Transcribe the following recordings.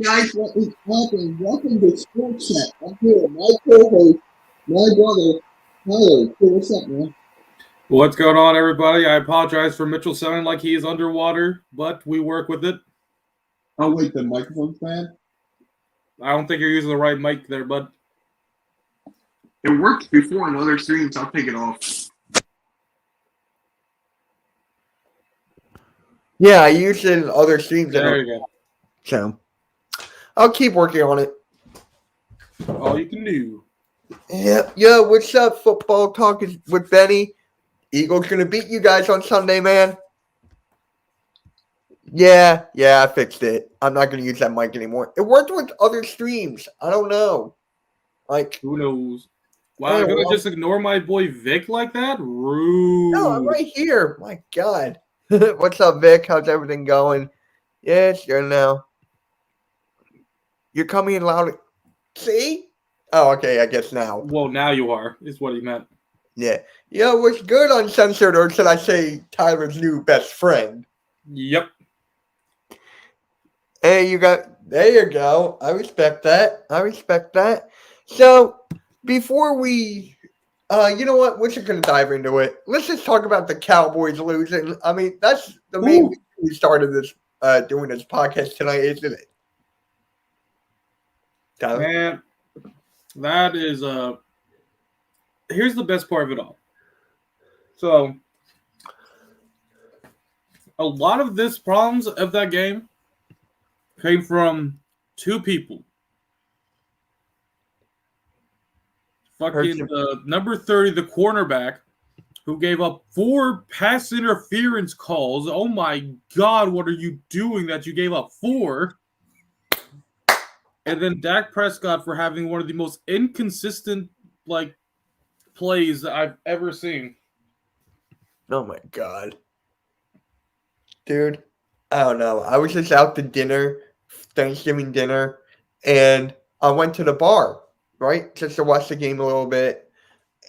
guys, what is happening? Welcome to Sports Chat. I'm here with my co-host, my brother, Tyler. Hey, what's up, man? What's going on, everybody? I apologize for Mitchell sounding like he is underwater, but we work with it. Oh, wait, the microphone's bad? I don't think you're using the right mic there, bud. It worked before on other streams. I'll take it off. Yeah, I use it in other streams. There you go. So I'll keep working on it. All you can do. Yeah. What's up? Football talk is with Benny. Eagles gonna beat you guys on Sunday, man. Yeah, I fixed it. I'm not gonna use that mic anymore. It worked with other streams. I don't know. Like, who knows? Wow, you're gonna just ignore my boy Vic like that? Rude. No, I'm right here. My God. What's up, Vic? How's everything going? Yeah, it's good now. You're coming in loud. See? Oh, okay, I guess now. Well, now you are, is what he meant. Yeah. What's good, Uncensored, or should I say Tyler's new best friend? Yep. Hey, there you go. I respect that. So, before we, you know what? We're just going to dive into it. Let's just talk about the Cowboys losing. I mean, that's the main reason we started this, doing this podcast tonight, isn't it? Tyler? Man, that is, here's the best part of it all. So, a lot of this problems of that game came from two people. Fucking number 30, the cornerback, who gave up 4 pass interference calls. Oh my God, what are you doing that you gave up 4? And then Dak Prescott for having one of the most inconsistent plays that I've ever seen. Oh my God. Dude, I don't know. I was just out to dinner, Thanksgiving dinner, and I went to the bar, right? Just to watch the game a little bit.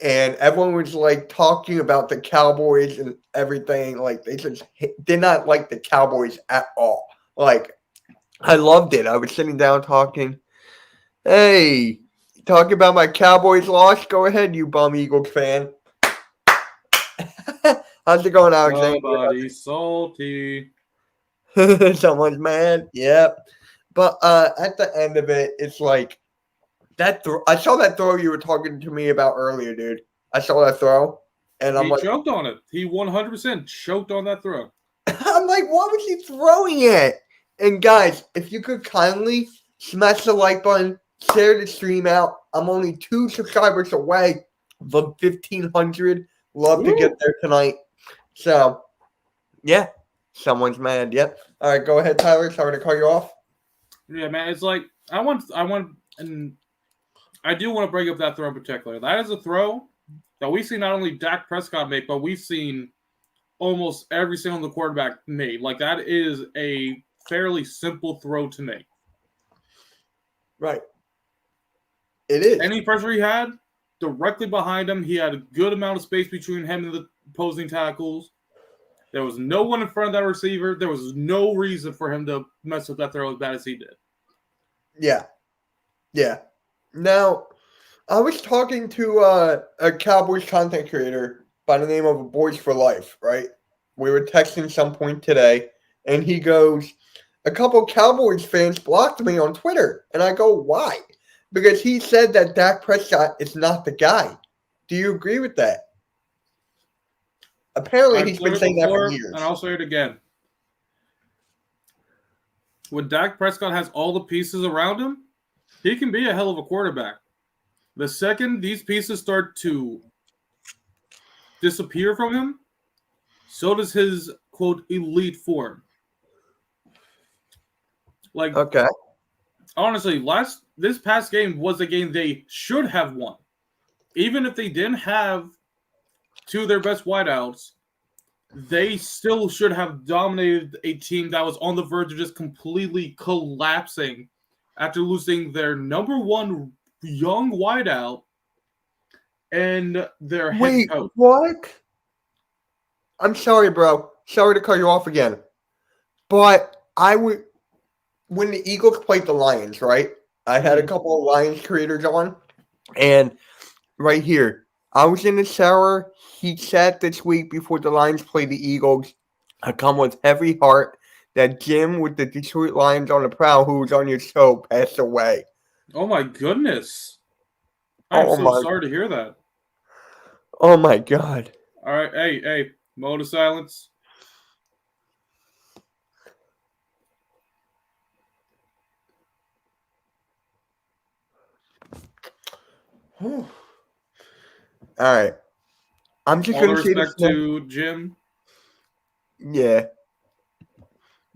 And everyone was talking about the Cowboys and everything. They just did not like the Cowboys at all. I loved it. I was sitting down talking. Hey, talking about my Cowboys loss? Go ahead, you bum Eagles fan. How's it going, Alexander? Somebody's salty. Someone's mad. Yep. But at the end of it, it's like that throw. I saw that throw you were talking to me about earlier, dude. I saw that throw, and he choked on it. He 100% choked on that throw. I'm like, why was he throwing it? And guys, if you could kindly smash the like button, share the stream out. I'm only 2 subscribers away from 1,500. Love to get there tonight. So, yeah, someone's mad. Yep. All right, go ahead, Tyler. Sorry to cut you off. Yeah, man. It's like I want, and I do want to bring up that throw in particular. That is a throw that we've seen not only Dak Prescott make, but we've seen almost every single quarterback made. That is a fairly simple throw to make. Right. It is. Any pressure he had directly behind him, he had a good amount of space between him and the opposing tackles. There was no one in front of that receiver. There was no reason for him to mess with that throw as bad as he did. Yeah. Now, I was talking to a Cowboys content creator by the name of Boys for Life, right? We were texting some point today, and he goes, a couple Cowboys fans blocked me on Twitter. And I go, why? Because he said that Dak Prescott is not the guy. Do you agree with that? Apparently, he's been saying that for years. And I'll say it again. When Dak Prescott has all the pieces around him, he can be a hell of a quarterback. The second these pieces start to disappear from him, so does his, quote, elite form. Okay. Honestly, this past game was a game they should have won. Even if they didn't have 2 of their best wideouts, they still should have dominated a team that was on the verge of just completely collapsing after losing their number 1 young wideout and their head coach. What? I'm sorry, bro. Sorry to cut you off again. But when the Eagles played the Lions, right? I had a couple of Lions creators on, and right here, I was in the shower. He said this week before the Lions played the Eagles, I come with heavy heart that Jim with the Detroit Lions on the prowl, who was on your show, passed away. Oh my goodness! I'm so sorry to hear that. Oh my God! All right, hey, mode of silence. All right, I'm just All the gonna say this respect to Jim. Yeah,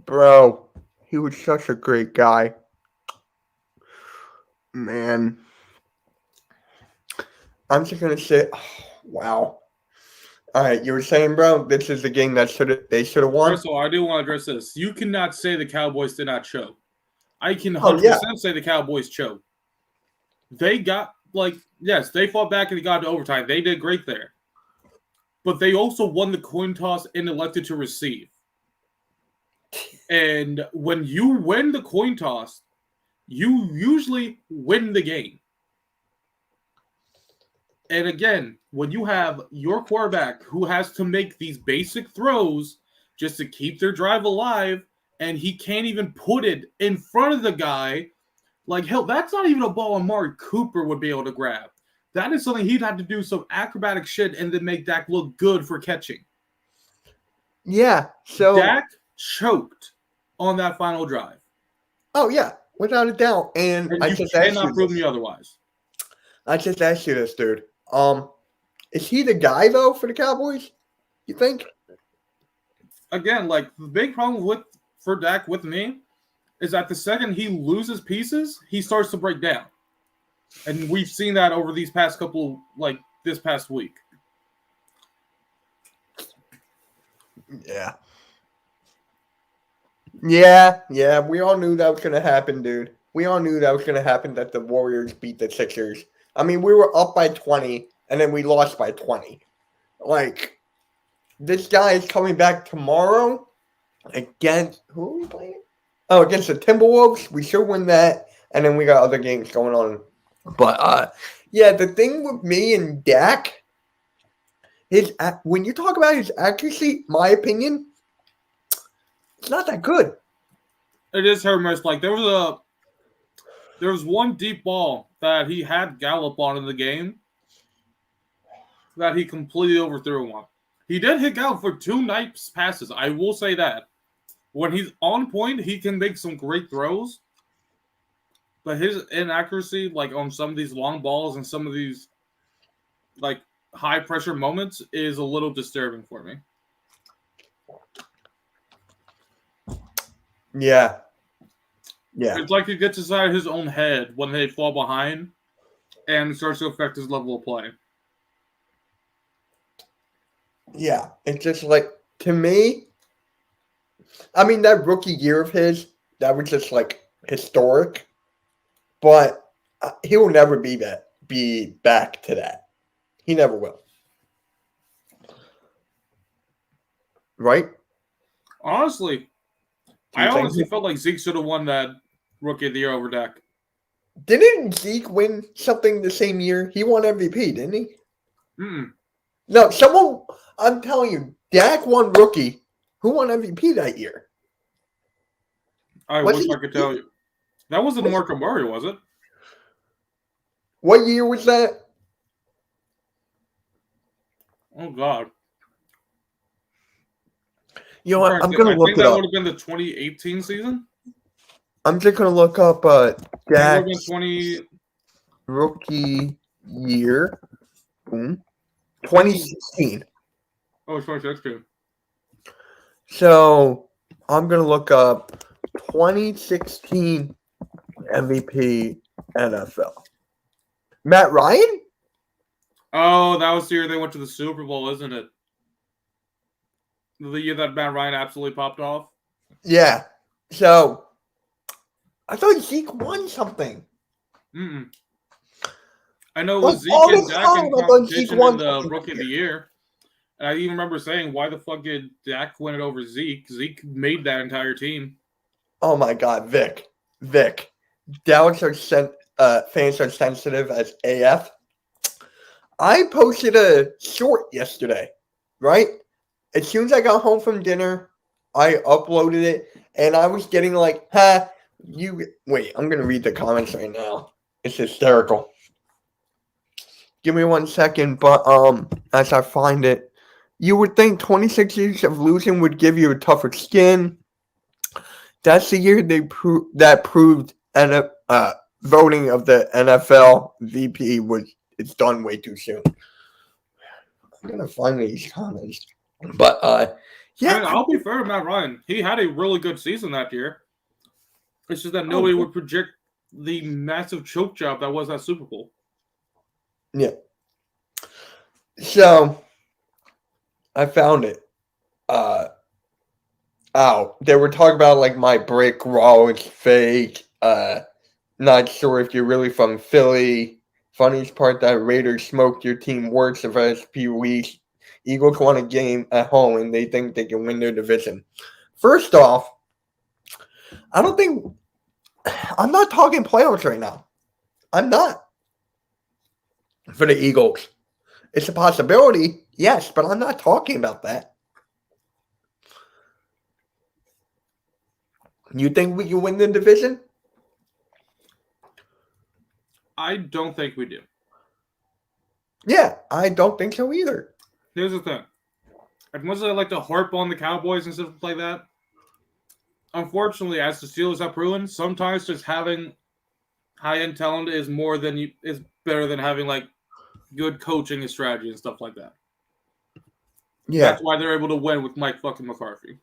bro, he was such a great guy, man. I'm just gonna say, oh, wow. All right, you were saying, bro, this is the game that they should have won. First of all, I do want to address this. You cannot say the Cowboys did not choke. I can 100% Oh, yeah. say the Cowboys choked. They got, yes, they fought back and they got to overtime. They did great there. But they also won the coin toss and elected to receive. And when you win the coin toss, you usually win the game. And again, when you have your quarterback who has to make these basic throws just to keep their drive alive, and he can't even put it in front of the guy, like, hell, that's not even a ball Amari Cooper would be able to grab. That is something he'd have to do some acrobatic shit and then make Dak look good for catching. Yeah, so Dak choked on that final drive. Oh, yeah, without a doubt. And I you just asked cannot you prove this. me otherwise. I just asked you this, dude. Is he the guy, though, for the Cowboys? You think? Again, like, the big problem for Dak with me is that the second he loses pieces, he starts to break down. And we've seen that over these past couple, this past week. Yeah. Yeah. We all knew that was going to happen, dude. We all knew that was going to happen, that the Warriors beat the Sixers. I mean, we were up by 20, and then we lost by 20. Like, this guy is coming back tomorrow against, who are we playing? Oh, against the Timberwolves. We should win that, and then we got other games going on. But, yeah, the thing with me and Dak, when you talk about his accuracy, my opinion, it's not that good. It is her miss. Like, there was one deep ball that he had Gallup on in the game that he completely overthrew on. He did hit Gallup for 2 nice passes. I will say that. When he's on point, he can make some great throws. But his inaccuracy, like on some of these long balls and some of these like high pressure moments, is a little disturbing for me. Yeah. It's like he gets inside his own head when they fall behind and it starts to affect his level of play. Yeah. It's just like, to me, I mean, that rookie year of his, that was just like historic. But he will never be back to that. He never will. Right? Honestly, I honestly felt like Zeke should have won that Rookie of the Year over Dak. Didn't Zeke win something the same year? He won MVP, didn't he? Mm-mm. No, I'm telling you, Dak won Rookie. Who won MVP that year? I wish I could tell you. That wasn't DeMarco Murray, was it? What year was that? Oh, God. You know what? I'm going to look it up. I think that would have been the 2018 season. I'm just going to look up Dak's 20 rookie year. 2016. Oh, it's 2016. So, I'm going to look up 2016 MVP NFL. Matt Ryan? Oh, that was the year they went to the Super Bowl, isn't it? The year that Matt Ryan absolutely popped off? Yeah. So, I thought Zeke won something. Mm-mm. I know it was Zeke and Dak in competition in the Rookie of the Year. And I even remember saying, why the fuck did Dak win it over Zeke? Zeke made that entire team. Oh my God, Vic. Dallas fans are sensitive as AF. I posted a short yesterday, right? As soon as I got home from dinner, I uploaded it, and I was getting like, wait, I'm going to read the comments right now. It's hysterical. Give me 1 second, but as I find it, you would think 26 years of losing would give you a tougher skin. That's the year that proved voting of the NFL VP it's done way too soon. I'm gonna find these comments, but yeah. I mean, I'll be fair to Matt Ryan. He had a really good season that year. It's just that nobody would project the massive choke job that was that Super Bowl. Yeah. So I found it. They were talking about like my brick wall is fake. Not sure if you're really from Philly. Funniest part that Raiders smoked your team worse the first few weeks. Eagles won a game at home and they think they can win their division. First off, I'm not talking playoffs right now. I'm not. For the Eagles. It's a possibility, yes, but I'm not talking about that. You think we can win the division? I don't think we do. Yeah, I don't think so either. Here's the thing. As much as I like to harp on the Cowboys and stuff like that, unfortunately, as the Steelers have proven, sometimes just having high-end talent is better than having like good coaching and strategy and stuff like that. Yeah. That's why they're able to win with Mike fucking McCarthy.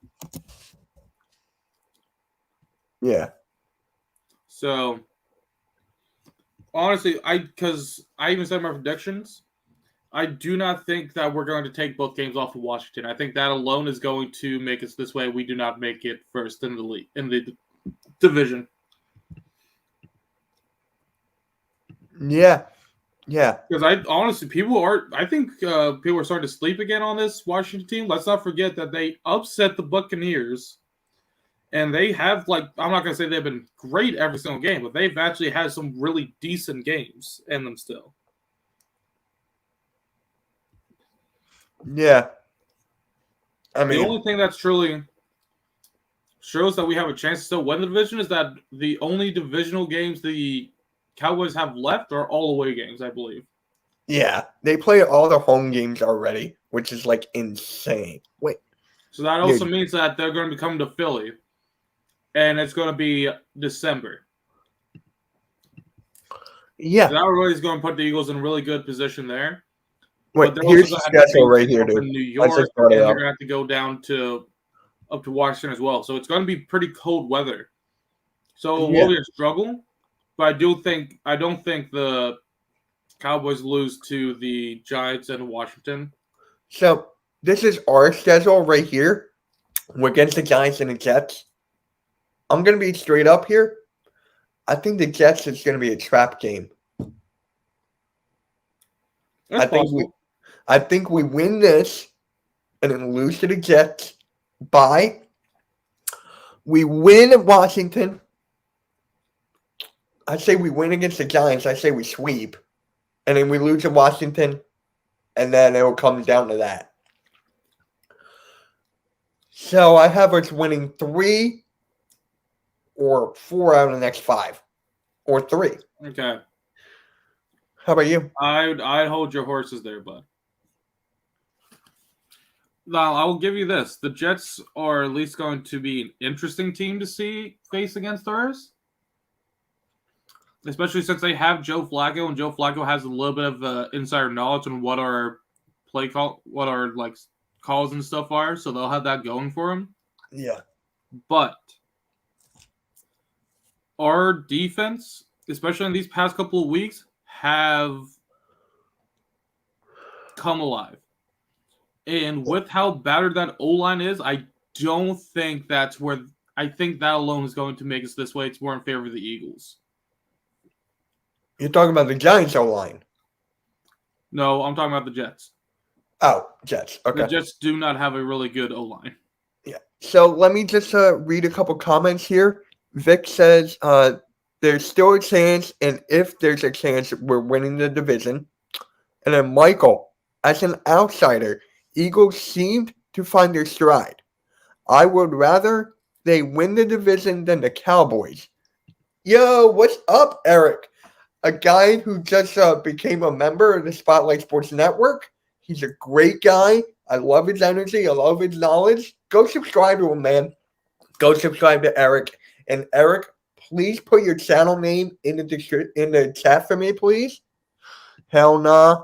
Yeah. So, honestly, because I even said my predictions, I do not think that we're going to take both games off of Washington. I think that alone is going to make us this way. We do not make it first in the league, in the division. Yeah. Yeah. Because honestly, I think people are starting to sleep again on this Washington team. Let's not forget that they upset the Buccaneers. And they have, I'm not going to say they've been great every single game, but they've actually had some really decent games in them still. Yeah. I mean, the only thing that's truly shows that we have a chance to still win the division is that the only divisional games the Cowboys have left are all away games, I believe. Yeah. They play all their home games already, which is insane. Wait. So that also means that they're going to be coming to Philly. And it's going to be December. Yeah. So that really is going to put the Eagles in a really good position there. Wait, here's the schedule right here, dude. In New York, and they're going to have to go down up to Washington as well. So it's going to be pretty cold weather. So it will be a struggle. But I don't think the Cowboys lose to the Giants and Washington. So this is our schedule right here. We're against the Giants and the Jets. I'm going to be straight up here. I think the Jets is going to be a trap game. I think we win this and then lose to the Jets by. We win at Washington. I say we win against the Giants. I say we sweep. And then we lose to Washington. And then it will come down to that. So I have us winning 3 or 4 out of the next 5. Or 3. Okay. How about you? I'd hold your horses there, bud. Now, I will give you this. The Jets are at least going to be an interesting team to face against ours. Especially since they have Joe Flacco, and Joe Flacco has a little bit of insider knowledge on what our calls and stuff are, so they'll have that going for him. Yeah. But our defense, especially in these past couple of weeks, have come alive. And with how battered that O-line is, I don't think that's where – I think that alone is going to make us this way. It's more in favor of the Eagles. You're talking about the Giants O-line? No, I'm talking about the Jets. Oh, Jets. Okay. The Jets do not have a really good O-line. Yeah. So let me just read a couple comments here. Vic says there's still a chance, and if there's a chance, we're winning the division. And then Michael, as an outsider, Eagles seemed to find their stride. I would rather they win the division than the Cowboys. Yo, what's up, Eric? A guy who just became a member of the Spotlight Sports Network. He's a great guy. I love his energy. I love his knowledge. Go subscribe to him, man. Go subscribe to Eric. And Eric, please put your channel name in the chat for me, please. Hell nah.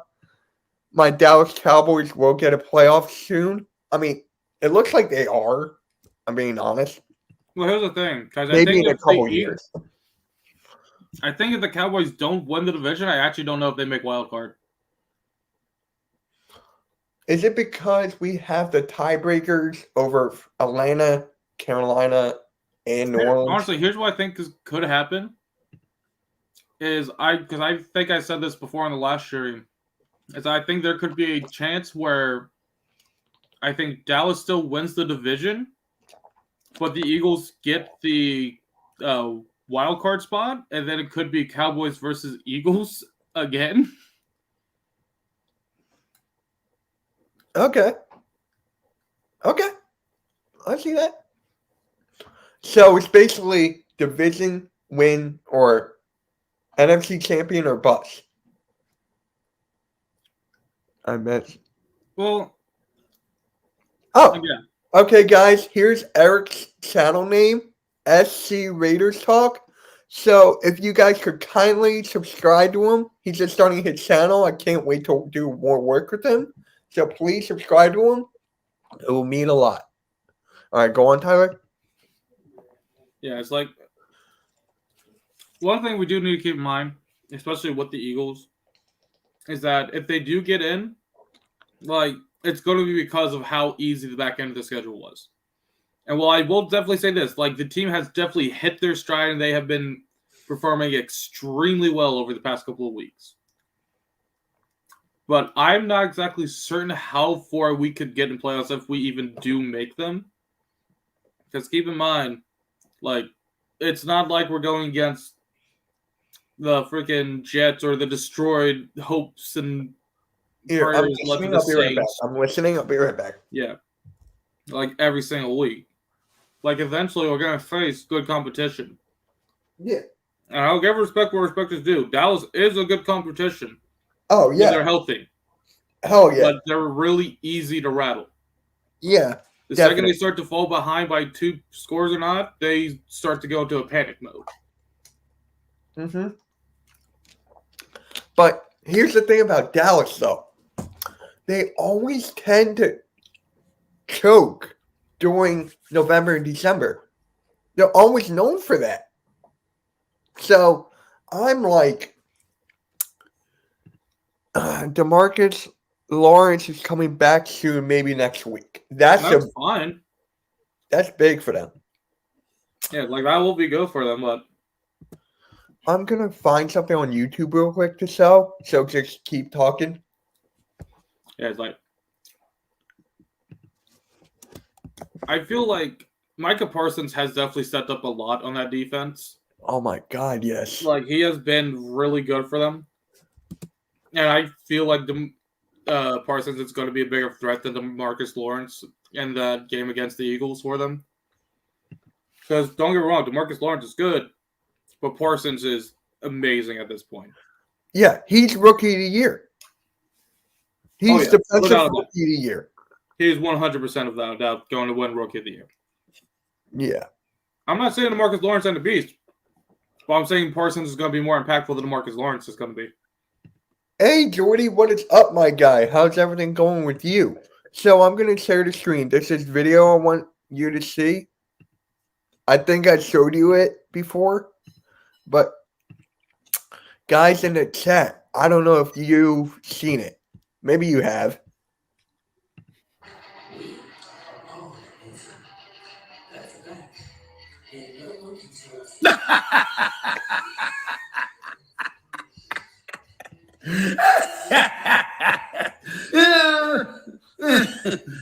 My Dallas Cowboys will get a playoff soon. I mean, it looks like they are. I'm being honest. Well, here's the thing, because Maybe in a couple years. I think if the Cowboys don't win the division, I actually don't know if they make wild card. Is it because we have the tiebreakers over Atlanta, Carolina, and New Orleans? Honestly, here's what I think could happen. Because I think I said this before on the last stream. Is I think there could be a chance where I think Dallas still wins the division, but the Eagles get the wild card spot, and then it could be Cowboys versus Eagles again. Okay. I see that. So it's basically division win or NFC champion or bust. I bet. Well. Oh. Yeah. Okay, guys. Here's Eric's channel name, SC Raiders Talk. So if you guys could kindly subscribe to him, he's just starting his channel. I can't wait to do more work with him. So please subscribe to him. It will mean a lot. All right, go on, Tyler. Yeah, it's like one thing we do need to keep in mind, especially with the Eagles, is that if they do get in, like, it's going to be because of how easy the back end of the schedule was. And while I will definitely say this, like, the team has definitely hit their stride and they have been performing extremely well over the past couple of weeks. But I'm not exactly certain how far we could get in playoffs if we even do make them. Because keep in mind, like, it's not like we're going against the freaking Jets or the destroyed hopes and prayers left of the Saints. I'm listening. I'll be right back. Yeah. Like, every single week. Like, eventually we're going to face good competition. Yeah. And I'll give respect where respect is due. Dallas is a good competition. Oh, yeah. They're healthy. Hell yeah. But they're really easy to rattle. Yeah. The second they start to fall behind by 2 scores or not, they start to go into a panic mode. Mm-hmm. But here's the thing about Dallas, though. They always tend to choke during November and December. They're always known for that. So I'm like, DeMarcus Lawrence is coming back soon, maybe next week. That's fine. That's big for them. Yeah, like, that will be good for them, but I'm going to find something on YouTube real quick to sell, so just keep talking. Yeah, it's like, I feel like Micah Parsons has definitely stepped up a lot on that defense. Oh my God, yes. Like, he has been really good for them. And I feel like Parsons is going to be a bigger threat than DeMarcus Lawrence in that game against the Eagles for them. Because, don't get me wrong, DeMarcus Lawrence is good, but Parsons is amazing at this point. Yeah, he's Rookie of the Year. He's defensive Rookie of the Year. He is 100% of that doubt going to win Rookie of the Year. Yeah. I'm not saying DeMarcus Lawrence and the Beast, but I'm saying Parsons is going to be more impactful than DeMarcus Lawrence is going to be. Hey, Jordy, what is up, my guy? How's everything going with you? So I'm going to share the screen. This is video I want you to see. I think I showed you it before, but guys in the chat, I don't know if you've seen it. Maybe you have.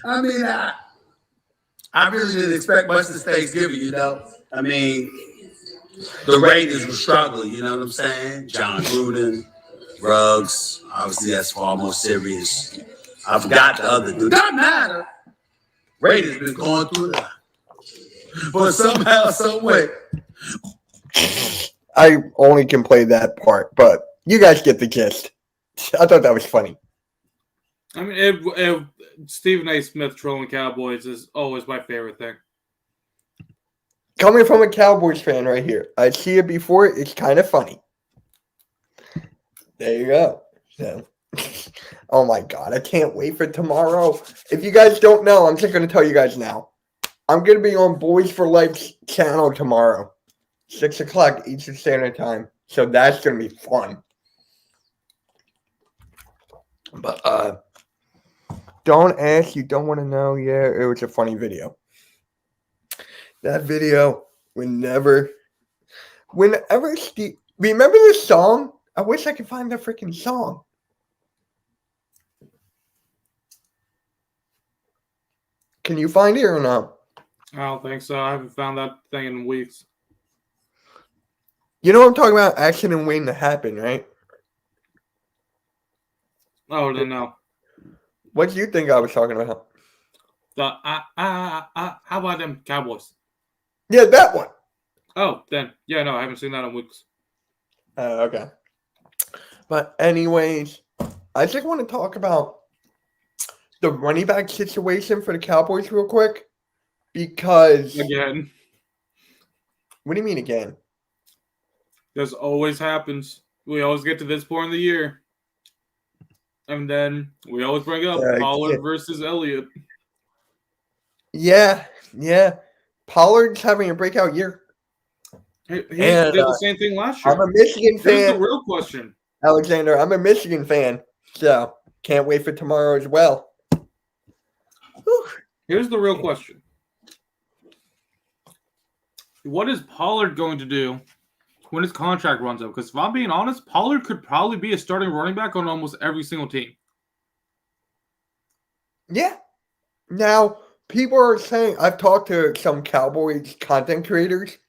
I mean, I really didn't expect much this Thanksgiving, you know. I mean, The Raiders were struggling, you know what I'm saying? John Gruden, Ruggs, obviously that's far more serious. I forgot the other dude. Doesn't matter. Raiders been going through that. But somehow, some way. I only can play that part, but you guys get the gist. I thought that was funny. I mean, Stephen A. Smith trolling Cowboys is always my favorite thing. Coming from a Cowboys fan right here, I see it before. It's kind of funny. There you go. So, oh my God, I can't wait for tomorrow. If you guys don't know, I'm just going to tell you guys now. I'm going to be on Boys for Life's channel tomorrow, 6 o'clock Eastern Standard Time. So that's going to be fun. But don't ask, you don't want to know. Yeah, it was a funny video. That video, whenever Steve, remember this song? I wish I could find the freaking song. Can you find it or not? I don't think so. I haven't found that thing in weeks. You know what I'm talking about? Accident waiting to happen, right? Oh, then no. What do you think I was talking about? How about them Cowboys? Yeah, that one. Oh, then. Yeah, no, I haven't seen that in weeks. Okay. But anyways, I just want to talk about the running back situation for the Cowboys real quick. Because... Again. What do you mean again? This always happens. We always get to this point in the year. And then we always bring up Pollard versus Elliott. Yeah. Pollard's having a breakout year. He did the same thing last year. I'm a Michigan fan. Here's the real question. Alexander, I'm a Michigan fan. So, can't wait for tomorrow as well. Whew. Here's the real question. What is Pollard going to do when his contract runs out? Because if I'm being honest, Pollard could probably be a starting running back on almost every single team. Yeah. Now, people are saying, I've talked to some Cowboys content creators,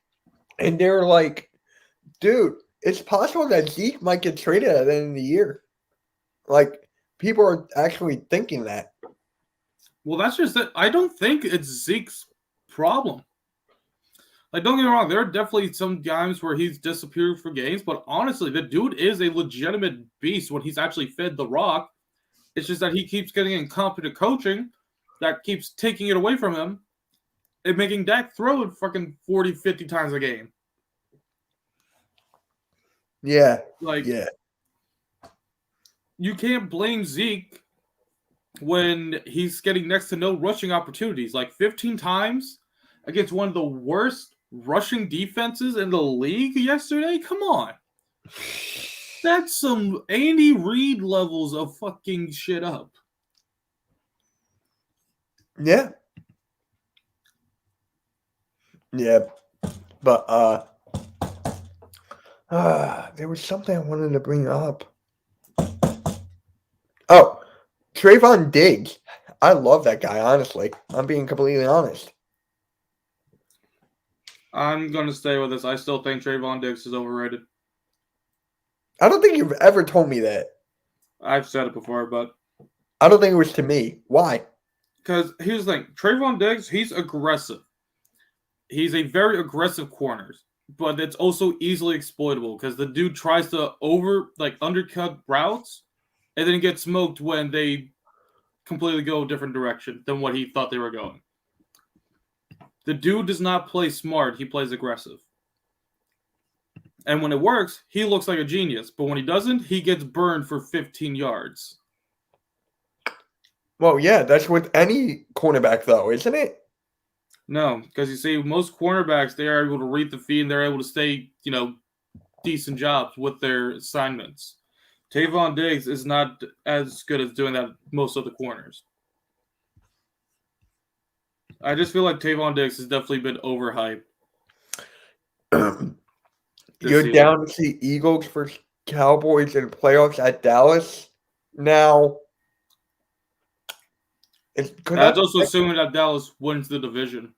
and they're like, dude, it's possible that Zeke might get traded at the end of the year. Like, people are actually thinking that. Well, that's just it. I don't think it's Zeke's problem. Like, don't get me wrong, there are definitely some games where he's disappeared for games, but honestly, the dude is a legitimate beast when he's actually fed the rock. It's just that he keeps getting incompetent coaching that keeps taking it away from him and making Dak throw it fucking 40, 50 times a game. Yeah. Yeah. You can't blame Zeke when he's getting next to no rushing opportunities. Like 15 times against one of the worst rushing defenses in the league yesterday? Come on. That's some Andy Reid levels of fucking shit up. Yeah. Yeah. But there was something I wanted to bring up. Oh, Trayvon Diggs. I love that guy, honestly. I'm being completely honest. I'm going to stay with this. I still think Trayvon Diggs is overrated. I don't think you've ever told me that. I've said it before, but... I don't think it was to me. Why? Because here's the thing. Trayvon Diggs, he's aggressive. He's a very aggressive corner. But it's also easily exploitable because the dude tries to undercut routes and then get smoked when they completely go a different direction than what he thought they were going. The dude does not play smart. He plays aggressive. And when it works, he looks like a genius. But when he doesn't, he gets burned for 15 yards. Well, yeah, that's with any cornerback, though, isn't it? No, because you see, most cornerbacks, they are able to read the feed and they're able to stay, decent jobs with their assignments. Trayvon Diggs is not as good as doing that most of the corners. I just feel like Trayvon Diggs has definitely been overhyped. You're down to see Eagles versus Cowboys in playoffs at Dallas now. That's also assuming that Dallas wins the division.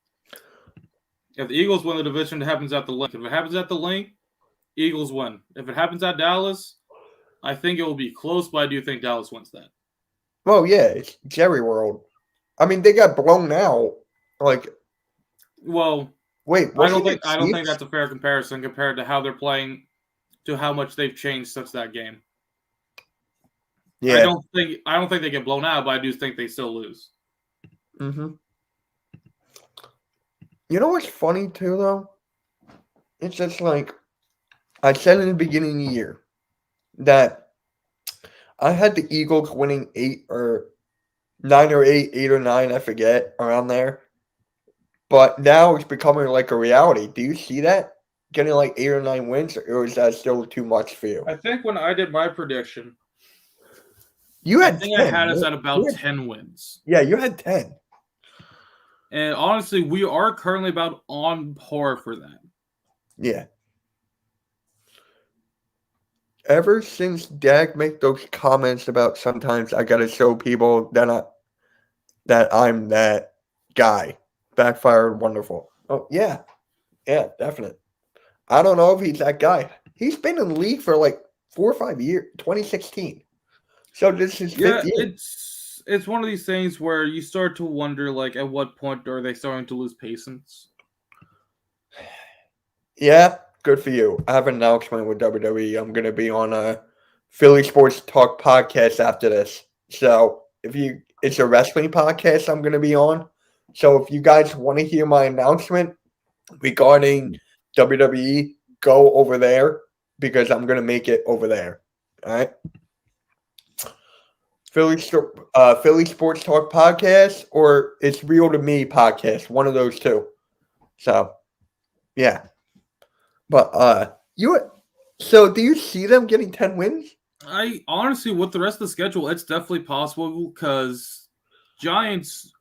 If the Eagles win the division, it happens at the link. If it happens at the link, Eagles win. If it happens at Dallas, I think it will be close, but I do think Dallas wins that. Well, yeah, it's Jerry World. I mean, they got blown out. Like, well, wait, I don't think Chiefs? that's a fair comparison compared to how they're playing, to how much they've changed since that game. Yeah. I don't think they get blown out, but I do think they still lose. Mm-hmm. You know what's funny too, though? It's just like I said in the beginning of the year that I had the Eagles winning 8 or 9 or 8, 8 or 9, I forget, around there. But now it's becoming like a reality. Do you see that? Getting like 8 or 9 wins, or is that still too much for you? I think when I did my prediction, You I had think 10. I had us at about You had- 10 wins. Yeah, you had 10. And honestly, we are currently about on par for that. Yeah. Ever since Dak make those comments about sometimes I gotta show people that I'm that guy, backfired wonderful. Oh yeah, definite. I don't know if he's that guy. He's been in the league for like 4 or 5 years. 2016. So this is fifth year. It's one of these things where you start to wonder, like, at what point are they starting to lose patience? Yeah, good for you. I have an announcement with WWE. I'm gonna be on a Philly Sports Talk podcast after this. So it's a wrestling podcast I'm gonna be on. So if you guys want to hear my announcement regarding WWE, go over there because I'm gonna make it over there. All right. Philly Sports Talk podcast, or it's Real to Me podcast. One of those two. So, yeah. But so do you see them getting 10 wins? I honestly, with the rest of the schedule, it's definitely possible because Giants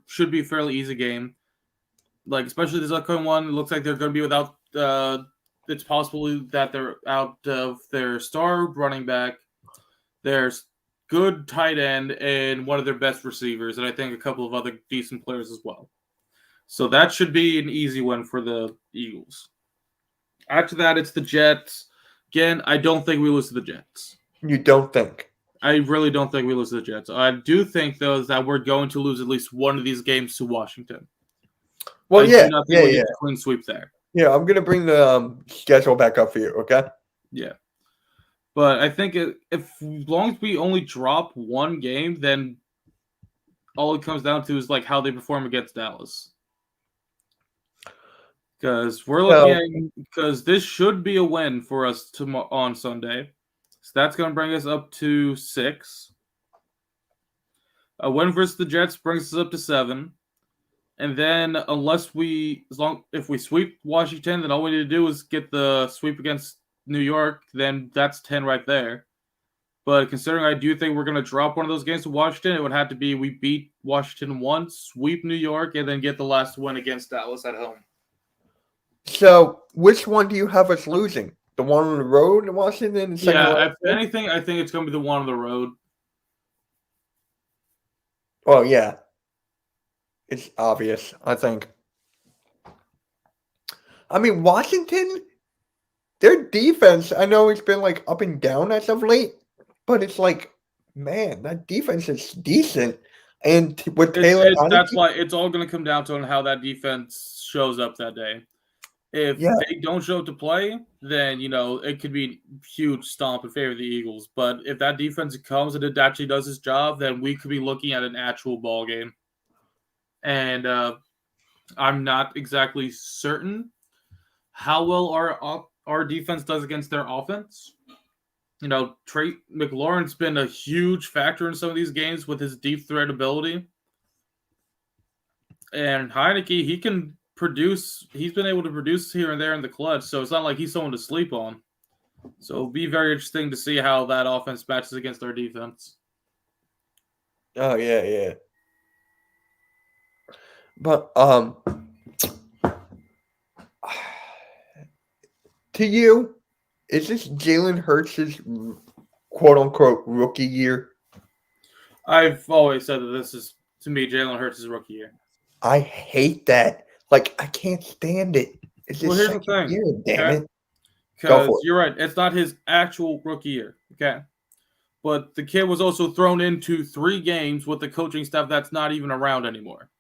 should be a fairly easy game. Like, especially this upcoming one, it looks like they're going to be without. It's possible that they're out of their star running back. There's good tight end and one of their best receivers, and I think a couple of other decent players as well. So that should be an easy one for the Eagles. After that, it's the Jets. Again, I don't think we lose to the Jets. You don't think? I really don't think we lose to the Jets. I do think, though, that we're going to lose at least one of these games to Washington. Well, I do not think we'll get a clean sweep there. Yeah, I'm going to bring the schedule back up for you, okay? Yeah. But I think as long as we only drop one game, then all it comes down to is like how they perform against Dallas. Because we're looking because this should be a win for us on Sunday. So that's going to bring us up to 6. A win versus the Jets brings us up to 7. And then if we sweep Washington, then all we need to do is get the sweep against New York, then that's 10 right there. But considering I do think we're going to drop one of those games to Washington, it would have to be we beat Washington once, sweep New York, and then get the last win against Dallas at home. So, which one do you have us losing? The one on the road in Washington? Yeah, if anything, I think it's going to be the one on the road. Well, yeah. It's obvious, I think. I mean, Washington, their defense, I know it's been like up and down as of late, but it's like, man, that defense is decent. And with Taylor, that's why it's all going to come down to how that defense shows up that day. If they don't show up to play, then, it could be a huge stomp in favor of the Eagles. But if that defense comes and it actually does its job, then we could be looking at an actual ball game. And I'm not exactly certain how well our defense does against their offense. Trey McLaurin's been a huge factor in some of these games with his deep threat ability. And Heineke, he can produce. He's been able to produce here and there in the clutch, so it's not like he's someone to sleep on. So it'll be very interesting to see how that offense matches against our defense. Oh, yeah. But, to you, is this Jalen Hurts' quote-unquote rookie year? I've always said that this is, to me, Jalen Hurts' rookie year. I hate that. Like, I can't stand it. It's Well, his here's the second thing, year, damn okay? it. Go for Because it. you're right, it's not his actual rookie year, okay? But the kid was also thrown into 3 games with the coaching staff that's not even around anymore.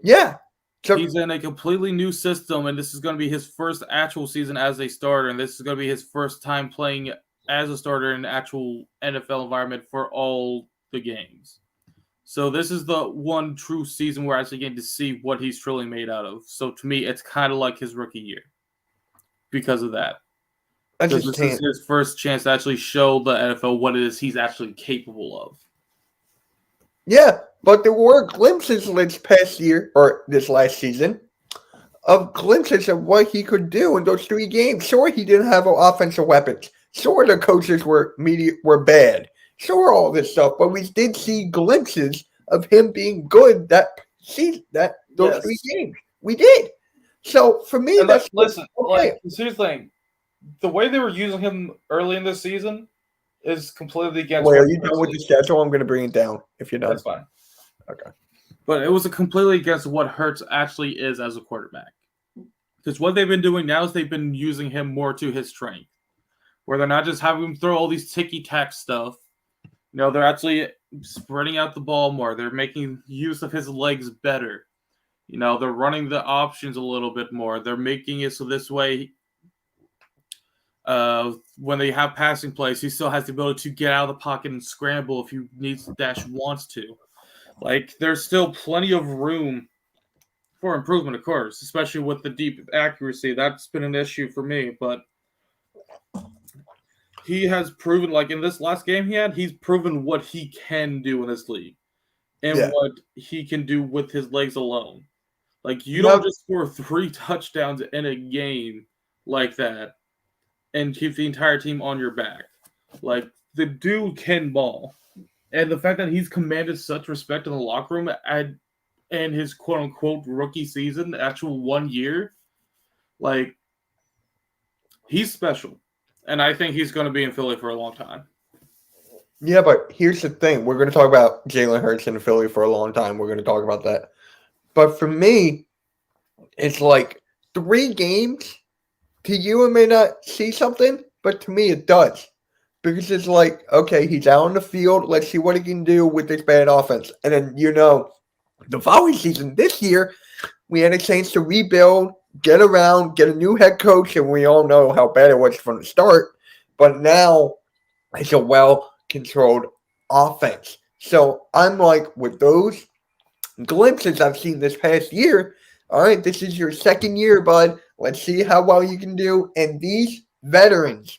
Yeah. So, He's in a completely new system, and this is going to be his first actual season as a starter, and this is going to be his first time playing as a starter in an actual NFL environment for all the games. So this is the one true season where I actually get to see what he's truly made out of. So to me, it's kind of like his rookie year because of that. I Because just this is can't. his first chance to actually show the NFL what it is he's actually capable of. Yeah, but there were glimpses this past year, or this last season, of glimpses of what he could do in those 3 games. Sure, he didn't have offensive weapons. Sure, the coaches were bad. Sure, all this stuff, but we did see glimpses of him being good that season, those 3 games. We did. So for me, And that's listen, okay. here's the thing: the way they were using him early in this season is completely against. Wait, what are you done Hurts with the is. schedule? I'm going to bring it down if you're done. That's fine. Okay. But it was a completely against what Hurts actually is as a quarterback. Because what they've been doing now is they've been using him more to his strength, where they're not just having him throw all these ticky-tack stuff. They're actually spreading out the ball more. They're making use of his legs better. They're running the options a little bit more. They're making it so this way, when they have passing plays, he still has the ability to get out of the pocket and scramble if he needs wants to. Like, there's still plenty of room for improvement, of course, especially with the deep accuracy. That's been an issue for me, but he has proven, like in this last game he's proven what he can do in this league and what he can do with his legs alone. Like, you don't just score 3 touchdowns in a game like that and keep the entire team on your back. Like, the dude can ball. And the fact that he's commanded such respect in the locker room and his quote-unquote rookie season, the actual 1 year, like, he's special. And I think he's going to be in Philly for a long time. Yeah, but here's the thing. We're going to talk about Jalen Hurts in Philly for a long time. We're going to talk about that. But for me, it's like 3 games. To you, it may not see something, but to me, it does. Because it's like, okay, he's out on the field. Let's see what he can do with this bad offense. And then, the following season, this year, we had a chance to rebuild, get around, get a new head coach, and we all know how bad it was from the start. But now, it's a well-controlled offense. So I'm like, with those glimpses I've seen this past year, all right, this is your second year, bud. Let's see how well you can do. And these veterans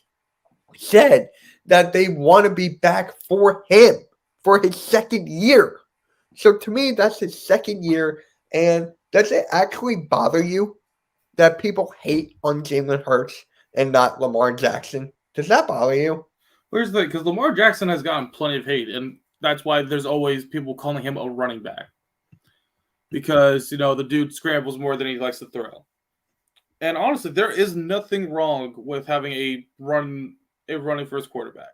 said that they want to be back for him for his second year. So to me, that's his second year. And does it actually bother you that people hate on Jalen Hurts and not Lamar Jackson? Does that bother you? Here's the thing, because Lamar Jackson has gotten plenty of hate, and that's why there's always people calling him a running back. Because, the dude scrambles more than he likes to throw. And honestly, there is nothing wrong with having a running first quarterback.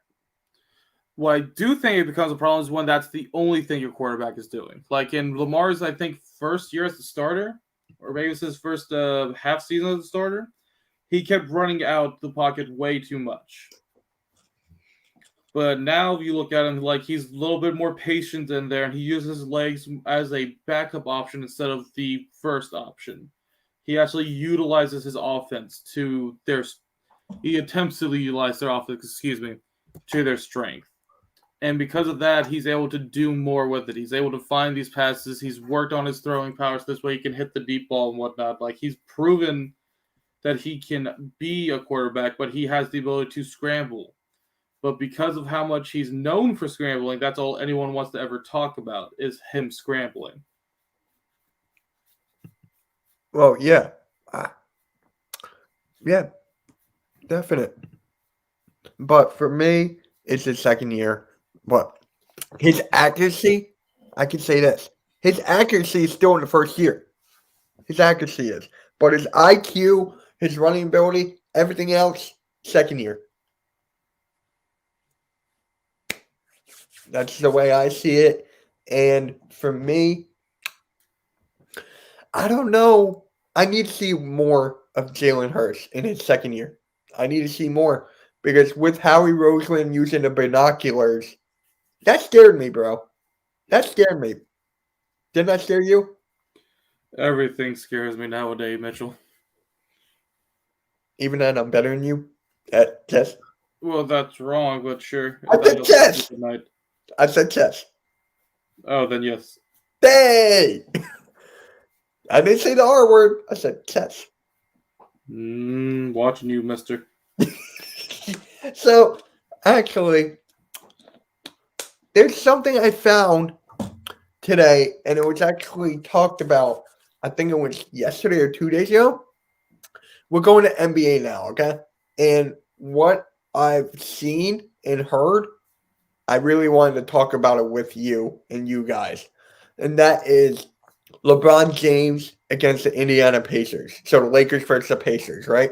What I do think it becomes a problem is when that's the only thing your quarterback is doing. Like in Lamar's, I think, first year as the starter, or maybe it's his first half season as the starter, he kept running out the pocket way too much. But now if you look at him, like, he's a little bit more patient in there, and he uses his legs as a backup option instead of the first option. He actually utilizes his offense he attempts to utilize their offense, to their strength. And because of that, he's able to do more with it. He's able to find these passes. He's worked on his throwing powers. This way he can hit the deep ball and whatnot. Like, he's proven that he can be a quarterback, but he has the ability to scramble. But because of how much he's known for scrambling, that's all anyone wants to ever talk about is him scrambling. Well, yeah. Yeah, definite. But for me, it's his second year. But his accuracy, I can say this. His accuracy is still in the first year. His accuracy is. But his IQ, his running ability, everything else, second year. That's the way I see it. And for me, I don't know I need to see more of Jalen Hurts in his second year. I need to see more because with Howie Roseman using the binoculars, that scared me, bro. That scared me. Didn't that scare you? Everything scares me nowadays, Mitchell. Even then, I'm better than you at chess. Well, that's wrong, but sure. I If that said helps chess. you tonight. I said chess. Oh, then yes. Hey! I didn't say the R word. I said chess. Watching you, mister. So, actually, there's something I found today, and it was actually talked about, I think it was yesterday or 2 days ago. We're going to NBA now, okay? And what I've seen and heard, I really wanted to talk about it with you and you guys. And that is LeBron James against the Indiana Pacers. So the Lakers versus the Pacers, right?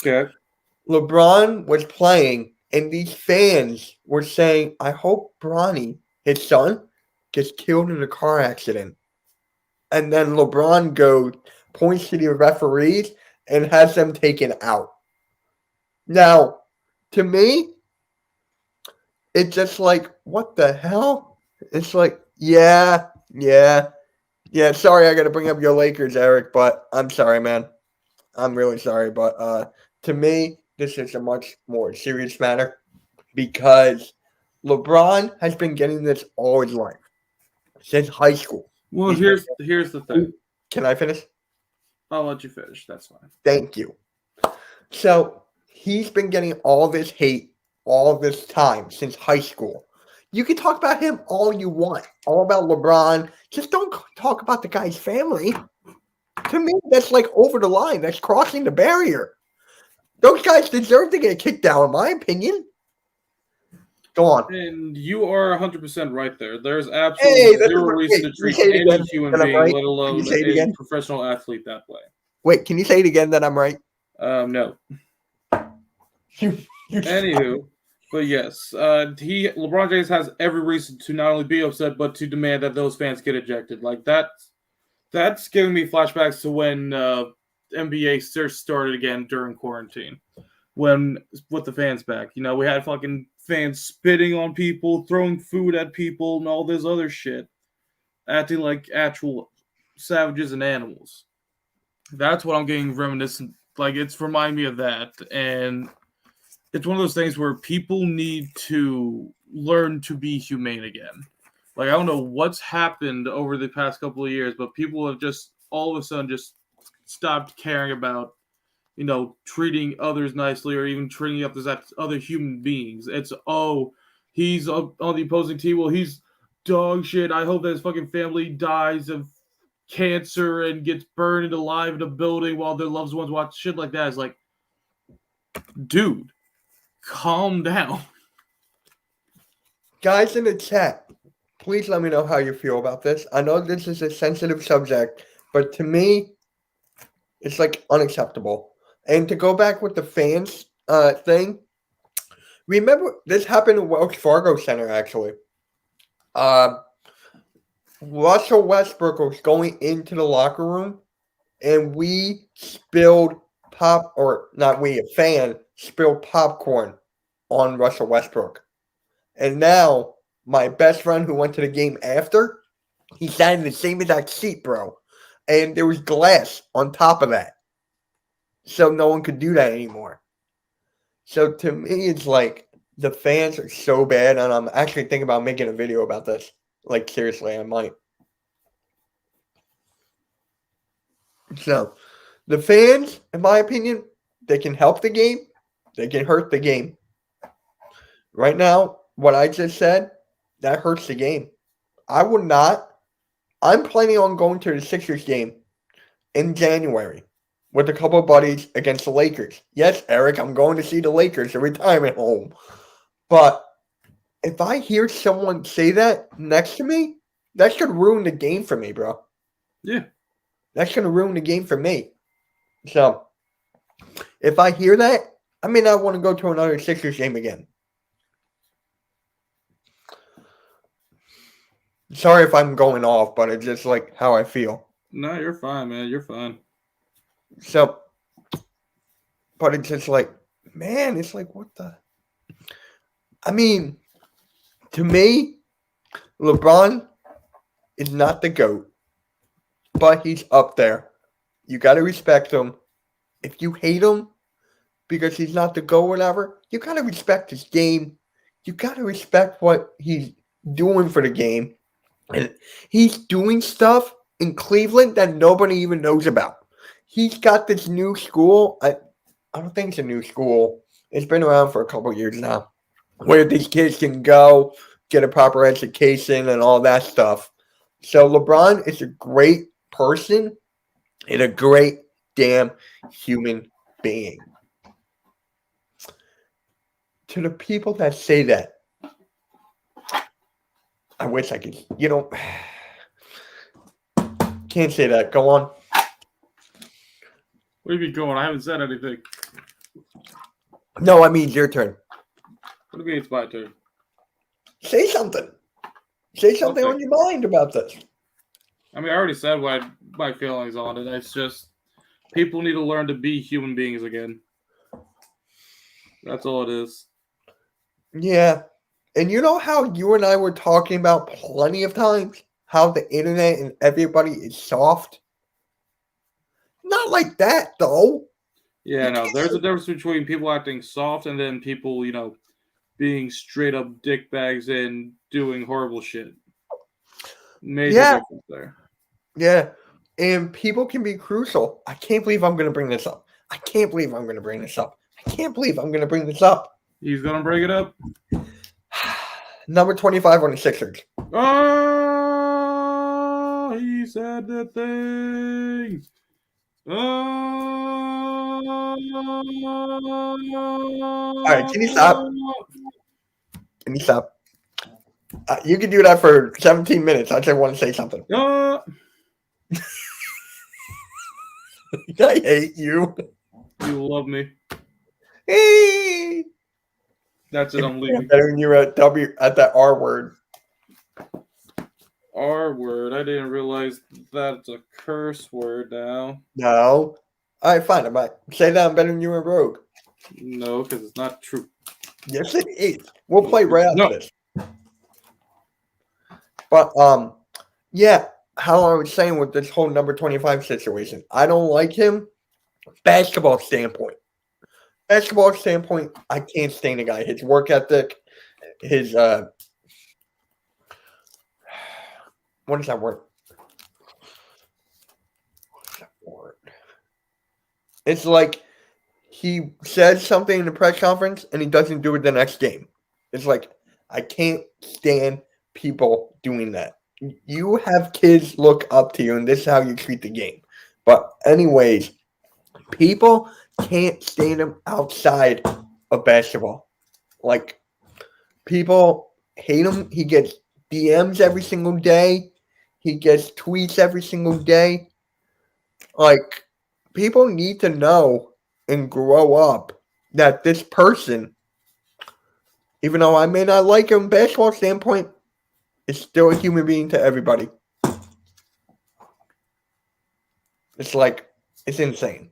Okay. LeBron was playing, and these fans were saying, I hope Bronny, his son, gets killed in a car accident. And then LeBron points to the referees, and has them taken out. Now, to me, it's just like, what the hell? It's like, yeah. Sorry, I got to bring up your Lakers, Eric, but I'm sorry, man. I'm really sorry, but to me, this is a much more serious matter because LeBron has been getting this all his life since high school. Well, here's the thing. Can I finish? I'll let you finish. That's fine. Thank you. So he's been getting all this hate all this time since high school. You can talk about him all you want, all about LeBron. Just don't talk about the guy's family. To me, that's like over the line. That's crossing the barrier. Those guys deserve to get kicked out, in my opinion. Go on. And you are 100% right there. There's Hey, absolutely that's zero what- reason wait, to can you treat say it any again human that I'm being, right? let Can you alone say it a again? professional athlete, that way. Wait, can you say it again that I'm right? No. You Anywho, but yes, LeBron James has every reason to not only be upset but to demand that those fans get ejected. Like that's giving me flashbacks to when NBA first started again during quarantine, when with the fans back. You know, we had fucking fans spitting on people, throwing food at people, and all this other shit, acting like actual savages and animals. That's what I'm getting reminiscent. Like it's reminding me of that, and it's one of those things where people need to learn to be humane again. Like I don't know what's happened over the past couple of years, but people have just all of a sudden just stopped caring about, treating others nicely or even treating others as other human beings. It's he's on the opposing team. Well, he's dog shit. I hope that his fucking family dies of cancer and gets burned alive in a building while their loved ones watch shit like that. It's like, dude, calm down. guys in the chat, please let me know how you feel about this. I know this is a sensitive subject, but to me, it's like unacceptable. And to go back with the fans thing, remember this happened at Wells Fargo Center actually. Russell Westbrook was going into the locker room, and we spilled a fan spilled popcorn on Russell Westbrook. And now, my best friend who went to the game after, he sat in the same exact seat, bro. And there was glass on top of that. So no one could do that anymore. So to me, it's like the fans are so bad, and I'm actually thinking about making a video about this. Like, seriously, I might. So, the fans, in my opinion, they can help the game, they can hurt the game. Right now, what I just said, that hurts the game. I would not. I'm planning on going to the Sixers game in January with a couple of buddies against the Lakers. Yes, Eric, I'm going to see the Lakers, the retirement home. But if I hear someone say that next to me, that's going to ruin the game for me, bro. Yeah. That's going to ruin the game for me. So, if I hear that, I may not want to go to another Sixers game again. Sorry if I'm going off, but it's just like how I feel. No, you're fine, man. You're fine. So, but it's just like, man, it's like, what the? I mean, to me, LeBron is not the GOAT, but he's up there. You got to respect him. If you hate him because he's not the GOAT or whatever, you got to respect his game. You got to respect what he's doing for the game. And he's doing stuff in Cleveland that nobody even knows about. He's got this new school. I don't think it's a new school. It's been around for a couple of years now, where these kids can go get a proper education and all that stuff. So LeBron is a great person and a great damn human being. To the people that say that, I wish I could, can't say that. Go on. Where you be going? I haven't said anything. No, I mean, it's your turn. What do you mean it's my turn? Say something. Say something Okay. on your mind about this. I mean, I already said my feelings on it. It's just people need to learn to be human beings again. That's all it is. Yeah. And you know how you and I were talking about plenty of times how the internet and everybody is soft? Not like that, though. Yeah, no. There's a difference between people acting soft and then people, being straight up dickbags and doing horrible shit. Major difference there. Yeah. And people can be crucial. I can't believe I'm going to bring this up. I can't believe I'm going to bring this up. He's going to bring it up. Number 25 on the Sixers. Oh, he said the thing. Oh. All right, can you stop? You can do that for 17 minutes. I just want to say something. I hate you. You love me. Hey. That's it. I'm leaving. Better than you at that R word. R word. I didn't realize that's a curse word now. No. All right, fine. I might say that I'm better than you in Rogue. No, because it's not true. Yes, it is. We'll play right after No. this. But yeah, how I was saying with this whole number 25 situation, I don't like him. Basketball standpoint, I can't stand the guy. His work ethic, his what is that word? It's like he says something in the press conference and he doesn't do it the next game. It's like, I can't stand people doing that. You have kids look up to you, and this is how you treat the game. But anyways, people can't stand him outside of basketball. Like, people hate him. He gets DMs every single day. He gets tweets every single day. Like, people need to know and grow up that this person, even though I may not like him from a basketball standpoint, is still a human being to everybody. It's like, it's insane.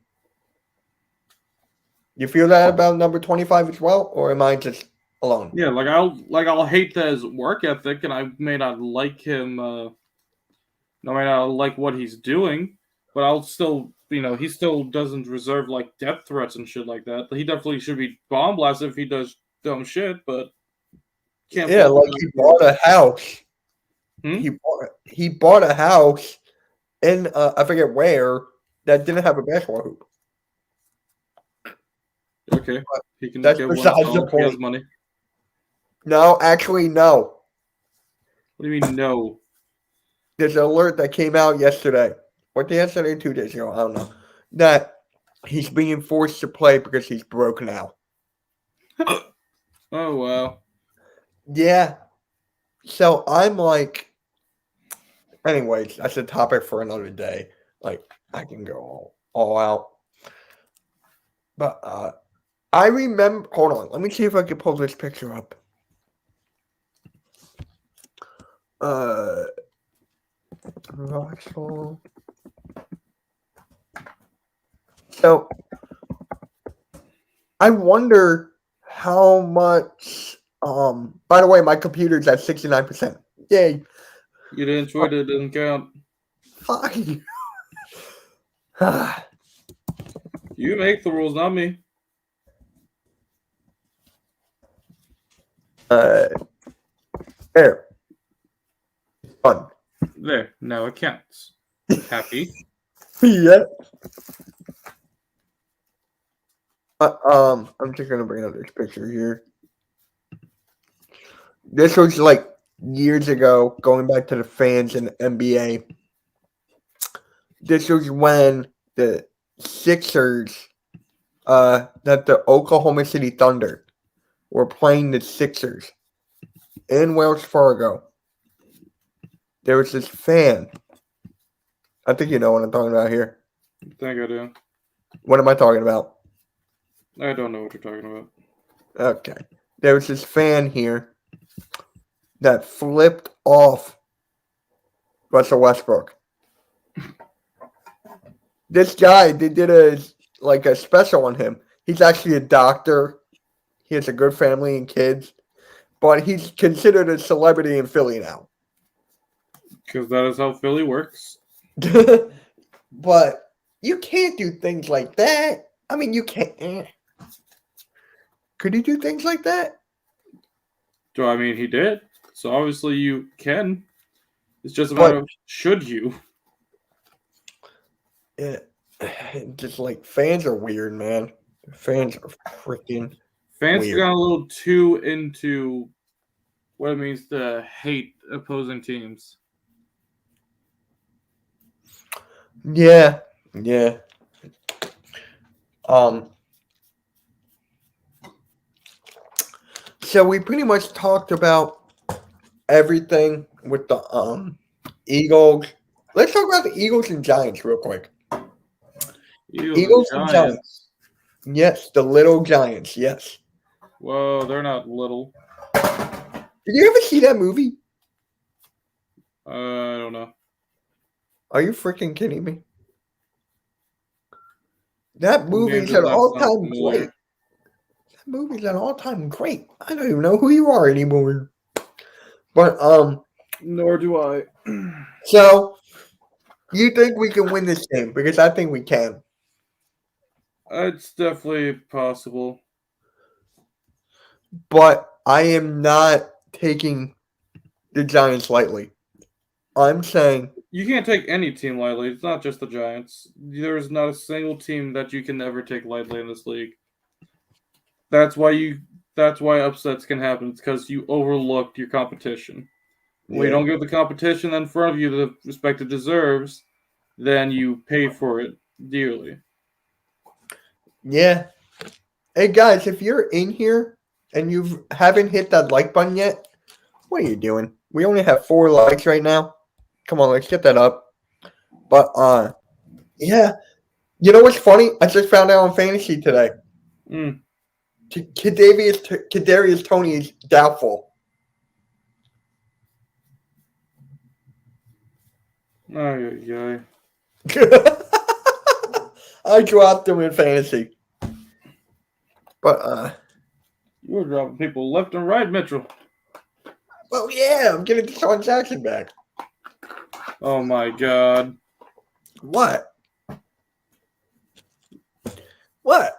You feel that about number 25 as well, or am I just alone? Yeah, I'll hate his work ethic, and I may not like him. I may not like what he's doing, but I'll still, he still doesn't deserve like death threats and shit like that. He definitely should be bomb blasted if he does dumb shit, but can't. Yeah, like he bought a house. He bought a house in I forget where that didn't have a basketball hoop. Okay, he can That's get one. besides the He has point. money. No, actually, no. What do you mean no? There's an alert that came out yesterday. What day yesterday? 2 days ago. I don't know. That he's being forced to play because he's broke now. Oh wow. Yeah. So I'm like, anyways, that's a topic for another day. Like, I can go all out. But I remember, hold on, let me see if I can pull this picture up. Russell. So I wonder how much. By the way, my computer's at 69%. Yay! You didn't tweet it, didn't count. Fuck you. You make the rules, not me. There. Fun. There, now it counts. Happy. Yeah. I'm just gonna bring up this picture here. This was like years ago, going back to the fans in the NBA. This was when the Sixers, that the Oklahoma City Thunder were playing the Sixers in Wells Fargo. There was this fan. I think you know what I'm talking about here. I think I do. What am I talking about? I don't know what you're talking about. Okay. There was this fan here that flipped off Russell Westbrook. This guy, they did a special on him. He's actually a doctor. He has a good family and kids. But he's considered a celebrity in Philly now. Because that is how Philly works. But you can't do things like that. I mean, you can't. Could he do things like that? So, I mean, he did. So, obviously, you can. It's just a matter of should you. Yeah. Just like fans are weird, man. Fans are freaking Fans weird. got a little too into what it means to hate opposing teams. Yeah. Yeah. So we pretty much talked about everything with the Eagles. Let's talk about the Eagles and Giants real quick. Eagles and Giants. Yes, the little Giants. Yes. Whoa, they're not little. Did you ever see that movie? I don't know. Are you freaking kidding me? That movie's Names an are not all-time familiar. great. That movie's an all-time great. I don't even know who you are anymore. But Nor do I. so you think we can win this game? Because I think we can. It's definitely possible. But I am not taking the Giants lightly. I'm saying You can't take any team lightly. It's not just the Giants. There's not a single team that you can ever take lightly in this league. That's why upsets can happen. It's because you overlooked your competition. When you don't give the competition in front of you the respect it deserves, then you pay for it dearly. yeah. Hey guys, if you're in here and you haven't hit that like button yet, what are you doing? We only have 4 likes right now. Come on, let's get that up. But yeah. You know what's funny? I just found out on fantasy today. Kadarius Toney is doubtful. Ay. I dropped him in fantasy. But You were dropping people left and right, Mitchell. well, yeah, I'm getting Deshaun Jackson back. Oh my God. What? What?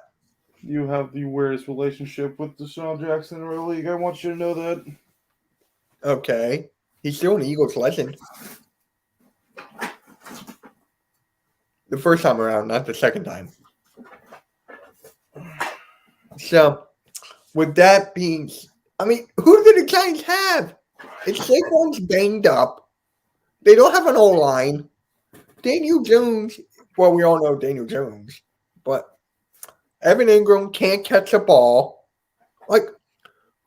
You have the weirdest relationship with Deshaun Jackson in our league. I want you to know that. Okay. He's still an Eagles legend. The first time around, not the second time. So, with that being, I mean, who do the Giants have? If Saquon's banged up, they don't have an O-line. Daniel Jones, well, we all know Daniel Jones, but Evan Ingram can't catch a ball. Like,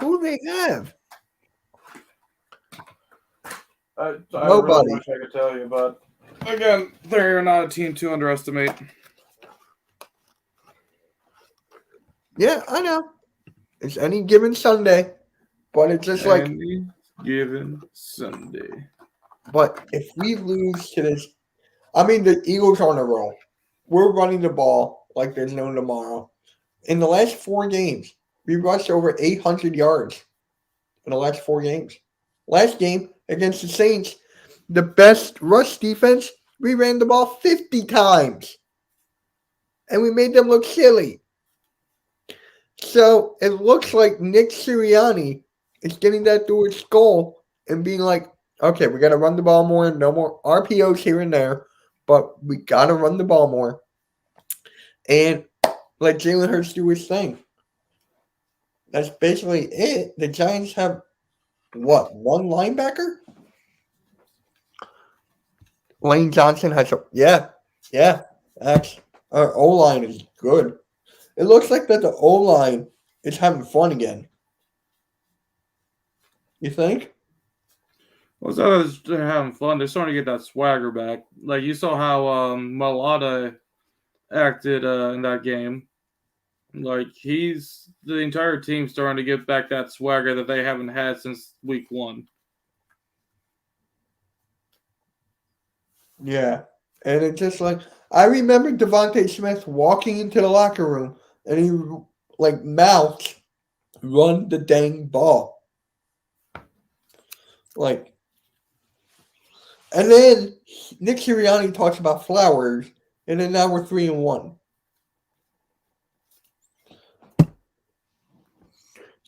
who do they have? I Nobody. really wish I could tell you, but again, they're not a team to underestimate. Yeah, I know. It's any given Sunday, but it's just like, Any given Sunday. but if we lose to this, I mean, the Eagles are on a roll. We're running the ball like there's no tomorrow. In the last 4 games, we rushed over 800 yards in the last 4 games. Last game against the Saints, the best rush defense, we ran the ball 50 times. And we made them look silly. So it looks like Nick Sirianni is getting that through his skull and being like, okay, we got to run the ball more. No more RPOs here and there, but we got to run the ball more. And let Jalen Hurts do his thing. That's basically it. The Giants have, what, 1 linebacker? Lane Johnson has yeah. That's, our O-line is good. It looks like that the O-line is having fun again. You think? Well, so they're having fun. They're starting to get that swagger back. Like, you saw how Malata acted in that game. Like, the entire team starting to get back that swagger that they haven't had since week 1. Yeah. And it's just like, I remember Devontae Smith walking into the locker room and he, like, mouthed, run the dang ball. Like, and then Nick Sirianni talks about Flowers, and then now we're 3-1.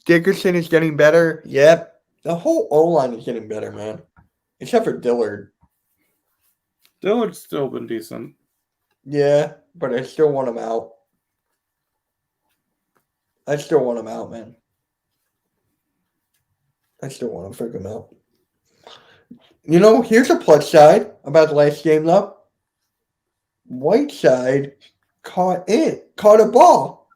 Dickerson is getting better. Yep. The whole O-line is getting better, man. Except for Dillard. Dillard's still been decent. Yeah, but I still want him out. I still want him out, man. I still want to freak him out. You know, here's a plus side about the last game, though. Whiteside caught a ball.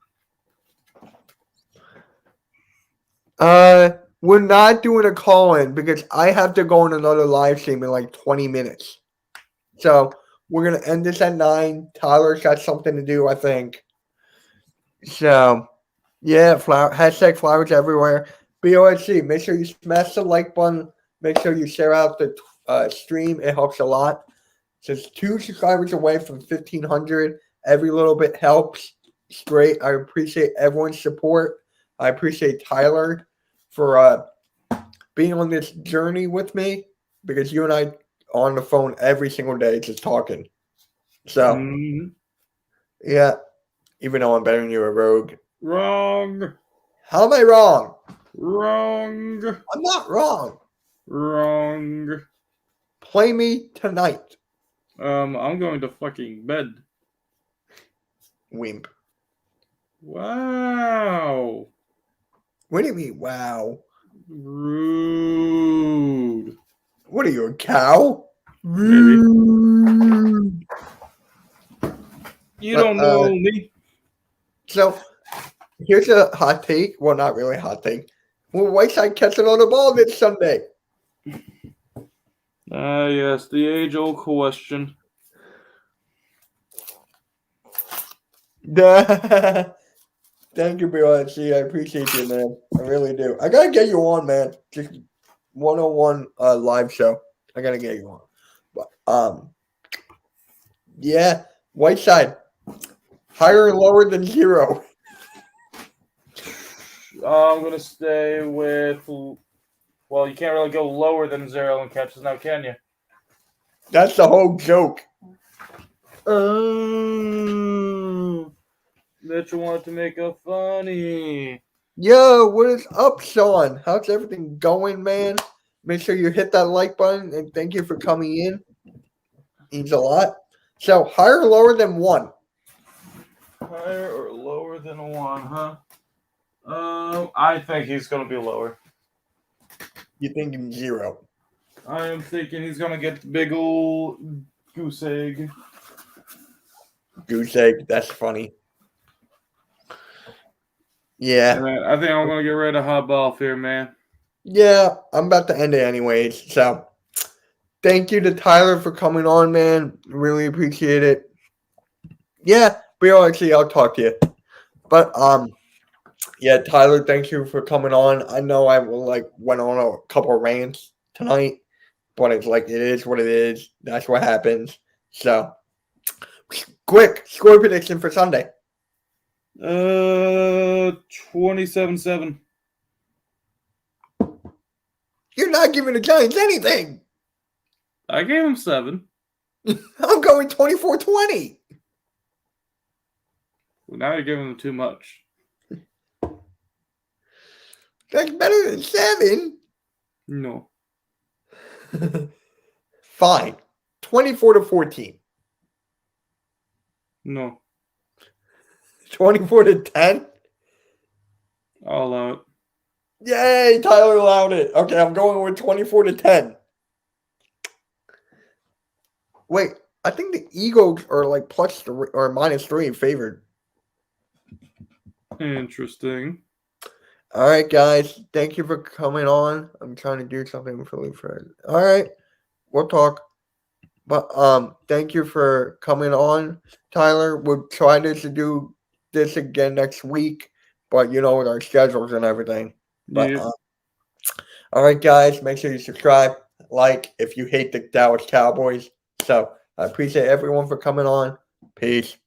We're not doing a call-in because I have to go on another live stream in like 20 minutes. So we're going to end this at 9. Tyler's got something to do, I think. So, yeah, hashtag Flowers everywhere. BOSC, make sure you smash the like button. Make sure you share out the stream. It helps a lot. Just 2 subscribers away from 1,500. Every little bit helps. It's great. I appreciate everyone's support. I appreciate Tyler for being on this journey with me because you and I are on the phone every single day just talking. So, yeah, even though I'm better than you, a rogue. Wrong. How am I wrong? Wrong. I'm not wrong. Wrong. Play me tonight. I'm going to fucking bed. Wimp. Wow. What do you mean, wow? Rude. What are you, a cow? Maybe. Rude. You don't know me. So, here's a hot take. Well, not really a hot take. Will Whiteside catching on the ball this Sunday? Yes, the age-old question. Thank you, BLC. I appreciate you, man. I really do. I gotta get you on, man. Just 101 live show. I gotta get you on. But, yeah, Whiteside, higher or lower than 0? I'm gonna stay with. Well, you can't really go lower than 0 in catches now, can you? That's the whole joke. That you wanted to make it funny. Yo, what is up, Sean? How's everything going, man? Make sure you hit that like button, and thank you for coming in. Means a lot. So, higher or lower than 1? Higher or lower than 1, huh? I think he's going to be lower. You thinking 0? I am thinking he's going to get the big old goose egg. Goose egg, that's funny. Yeah. And I think I'm going to get rid of Hub off here, man. Yeah, I'm about to end it anyways. So, thank you to Tyler for coming on, man. Really appreciate it. Yeah, BLC, I'll talk to you. But, yeah, Tyler, thank you for coming on. I know I went on a couple of rants tonight, but it's like it is what it is. That's what happens. So, quick score prediction for Sunday. 27-7. You're not giving the Giants anything. I gave him 7. I'm going 24-20. Well, now you're giving them too much. That's better than 7. No. Fine. 24-14. No. 24-10. I'll allow it. Yay, Tyler allowed it. Okay, I'm going with 24-10. Wait, I think the Eagles are like +3 or -3 favored. Interesting. All right, guys. Thank you for coming on. I'm trying to do something really fast. All right, we'll talk. But thank you for coming on, Tyler. We'll try to do this again next week, but with our schedules and everything. But Yeah. all right, guys. Make sure you subscribe, like if you hate the Dallas Cowboys. So I appreciate everyone for coming on. Peace.